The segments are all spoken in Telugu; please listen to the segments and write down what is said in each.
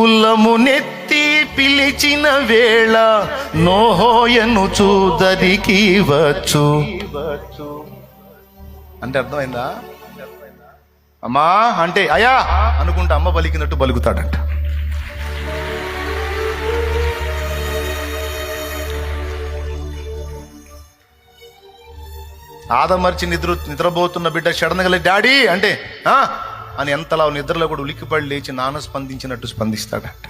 ఉల్లమునెత్తి పిలిచిన వేళ నోహోయను చూదరికి వచ్చు. అంటే అర్థమైందా? అమ్మా అంటే అయా అనుకుంటా అమ్మ పలికినట్టు పలుకుతాడంట. ఆదమర్చి నిద్రపోతున్న బిడ్డ సడన్గా డాడీ అంటే అని ఎంతలా నిద్రలో కూడా ఉలిక్కిపడి లేచి నాన్న స్పందించినట్టు స్పందిస్తాడట.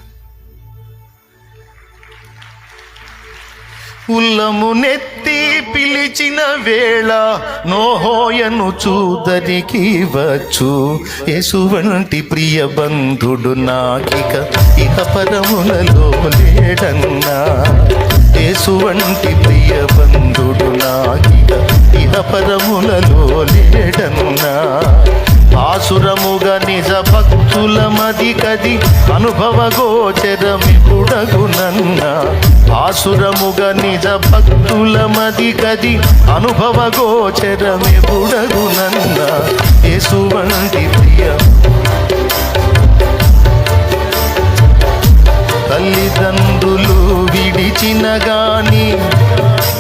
ఉల్లమునెత్తి పిలిచిన వేళ నోహోయను చూదరికి వచ్చు. యేసు వంటి ప్రియ బంధుడు నాకిక ఇహ పరములలో లేడన్నా. యేసు వంటి ప్రియ బంధుడు నాకిక ఇహ పరములలో లేడన్నా. ఆసురముగా నిజ భక్తుల మది కది అనుభవ గోచరమిపుడగునన్న. ఆసురముగా నిజ భక్తుల మది కది అనుభవ గోచరమిపుడగునన్న. యేసు వంటి ప్రియ తల్లిదండ్రులు విడిచిన గాని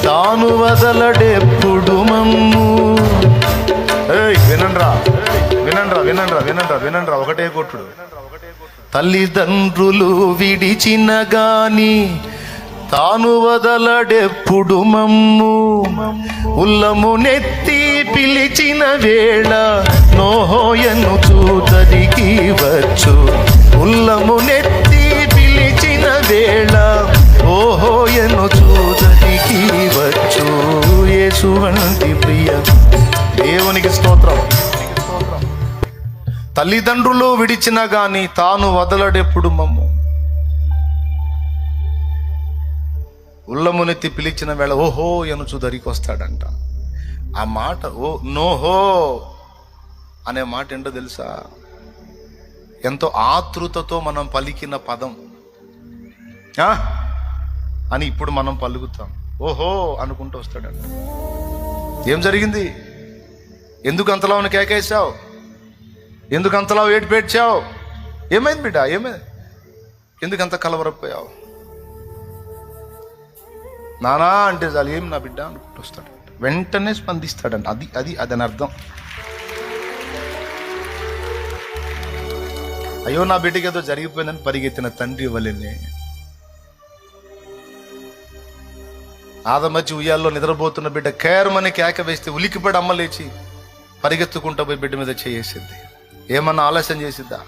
తాను వదలడెప్పుడు మమ్ము. వినండ్రా వినండ్రా వినండ్రా వినండ్రా వినండ్రా ఒకటే కొట్టుడు. తల్లిదండ్రులు విడిచిన గాని తాను వదలడెప్పుడు మమ్ము. ఉల్లమునెత్తి పిలిచిన వేళ నోహోయను చూదరికి వచ్చు. ఉల్లమునెత్తి పిలిచిన వేళ ఓహోయను చూదరికి వచ్చు. యేసు వంటి ప్రియ దేవునికి స్తోత్రం. తల్లిదండ్రులు విడిచిన గాని తాను వదలడెప్పుడు మమ్ము. ఉల్లమునెత్తి పిలిచిన వేళ ఓహో ఎనుచు దరికి వస్తాడంట. ఆ మాట నోహో అనే మాట ఏంటో తెలుసా? ఎంతో ఆతృతతో మనం పలికిన పదం అని ఇప్పుడు మనం పలుకుతాం. ఓహో అనుకుంటూ వస్తాడంట. ఏం జరిగింది? ఎందుకు అంతలా కేకేసావు? ఎందుకు అంతలా ఏడ్చావు? ఏమైంది బిడ్డ? ఏమైంది? ఎందుకు అంత కలవరపోయావు? నానా అంటే చాలు ఏం నా బిడ్డ అనుకుంటూ వస్తాడు. వెంటనే స్పందిస్తాడంట. అది అదని అర్థం. అయ్యో నా బిడ్డకి ఏదో జరిగిపోయిందని పరిగెత్తిన తండ్రి వల్లనే ఆదమర్చి ఉయ్యాల్లో నిద్రపోతున్న బిడ్డ కేరమని కేక వేస్తే ఉలికిపడి అమ్మ లేచి పరిగెత్తుకుంటూ పోయి బిడ్డ మీద చేసేసింది. ఏమన్నా ఆలస్యం చేసిద్దా?